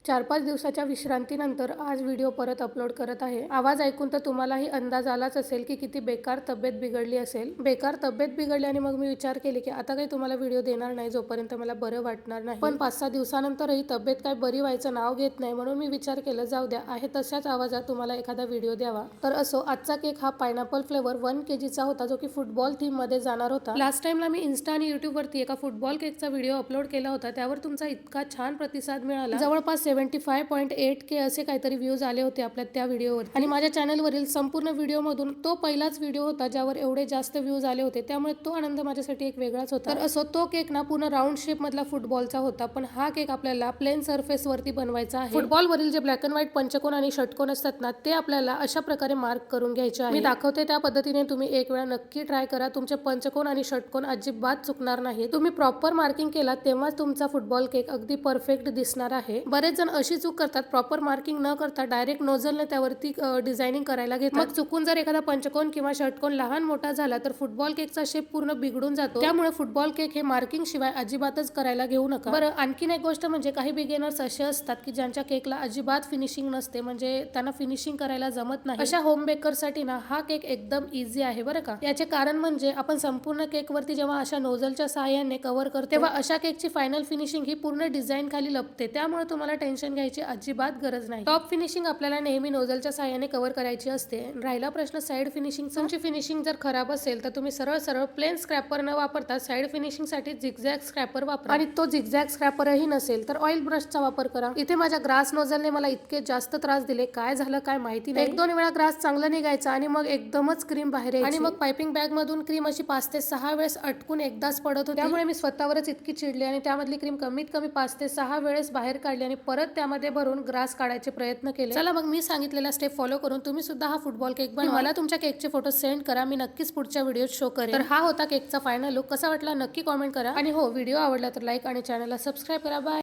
4-5 दिवसाच्या विश्रांतीनंतर आज व्हिडिओ परत अपलोड करत आहे। आवाज ऐकून तर तुम्हालाही अंदाज आलाच असेल की किती बेकार तब्येत बिघडली असेल। बेकार तब्येत बिघडली आणि मग मी विचार केले की आता काही तुम्हाला व्हिडिओ देणार नाही जोपर्यंत मला बरं वाटणार नाही। पण 5-6 दिवसानंतरही तब्येत काय बरी व्हायचं नाव घेत नाही, म्हणून मी विचार केला जाऊ द्या, आहे तशाच आवाजात तुम्हाला एखादा व्हिडिओ द्यावा। तर असो, आजचा केक हा पायनॅपल फ्लेवर 1 kg होता, जो की फुटबॉल थीम मध्ये जाणार होता। लास्ट टाइमला मी इन्स्टा आणि युट्यूब वरती एका फुटबॉल केकचा व्हिडिओ अपलोड केला होता, त्यावर तुमचा इतका छान प्रतिसाद मिळाला। जवळपास 75.8K असे काहीतरी व्ह्यूज आले होते आपल्या त्या व्हिडिओवर। आणि माझ्या चॅनलवरील संपूर्ण व्हिडिओ मधून तो पहिलाच व्हिडिओ होता ज्यावर एवढे जास्त व्ह्यूज आले होते, त्यामुळे तो आनंद माझ्यासाठी एक वेगळाच होता। तर असो, तो केक ना पूर्ण राऊंड शेप मधला फुटबॉलचा होता, पण हा केक आपल्याला प्लेन सरफेस वरती बनवायचा आहे। फुटबॉल वरील जे ब्लॅक अँड व्हाईट पंचकोन आणि षटकोन असतात ना, ते आपल्याला अशा प्रकारे मार्क करून घ्यायचे आहे। मी दाखवते त्या पद्धतीने तुम्ही एक वेळा नक्की ट्राय करा, तुमचे पंचकोन आणि षटकोन अजिबात चुकणार नाही। तुम्ही प्रॉपर मार्किंग केला तेव्हाच तुमचा फुटबॉल केक अगदी परफेक्ट दिसणार आहे। बरेच जण अशी चूक करतात, प्रॉपर मार्किंग न करता डायरेक्ट नोझलने त्यावरती डिझायनिंग करायला घेतात। मग चुकून जर एखादा पंचकोन किंवा षटकोन लहान मोठा झाला तर फुटबॉल केकचा शेप पूर्ण बिघडून जातो। त्यामुळे फुटबॉल केक हे मार्किंग शिवाय अजिबातच करायला घेऊ नका। बरं, आणखीन एक गोष्ट म्हणजे काही बिगिनर्स असे असतात की ज्यांच्या केकला अजिबात फिनिशिंग नसते, म्हणजे त्यांना फिनिशिंग करायला जमत नाही। अशा होम बेकर साठी ना हा केक एकदम इझी आहे बरं का। याचे कारण म्हणजे आपण संपूर्ण केक वरती जेव्हा अशा नोझलच्या सहाय्याने कव्हर करतो, तेव्हा अशा केकची फायनल फिनिशिंग ही पूर्ण डिझाईन खाली लपते, त्यामुळे तुम्हाला टेन्शन घ्यायची अजिबात गरज नाही। टॉप फिनिशिंग आपल्याला नेहमी नोझलच्या सहाय्याने कव्हर करायची असते। राहिला प्रश्न साइड फिनिशिंग, तुमची फिनिशिंग जर खराब असेल तर तुम्ही सरळ सरळ प्लेन स्क्रॅपर न वापरता साइड फिनिशिंग साठी झिगझॅग स्क्रॅपर वापरा। आणि तो झिगझॅग स्क्रॅपरही नसेल तर ऑइल ब्रशचा वापर करा। इथे माझ्या ग्रास नोझलने मला इतके जास्त त्रास दिले, काय झालं काय माहिती नाही। 1-2 वेळा ग्रास चांगला निघायचा आणि मग एकदमच क्रीम बाहेर यायची आणि मग पाइपिंग बॅग मधून क्रीम अशी 5 ते 6 वेळेस अटकून एकदाच पडत होती। त्यामुळे मी स्वतःवरच इतकी चिडली आणि त्यामधली क्रीम कमीत कमी 5 ते 6 वेळेस बाहेर काढली आणि परत त्यामध्ये भरून ग्रास काढायचे प्रयत्न केले। चला मग, मी सांगितलेला स्टेप फॉलो करून तुम्ही सुद्धा हा फुटबॉल केक बनवा। मला तुमच्या केकचे फोटो सेंड करा, मी नक्कीच पुढच्या व्हिडिओत शो करेन। तर हा होता केकचा फायनल लुक, कसा वाटला नक्की कॉमेंट करा। आणि हो, व्हिडिओ आवडला तर लाईक आणि चॅनलला सबस्क्राईब करा। बाय।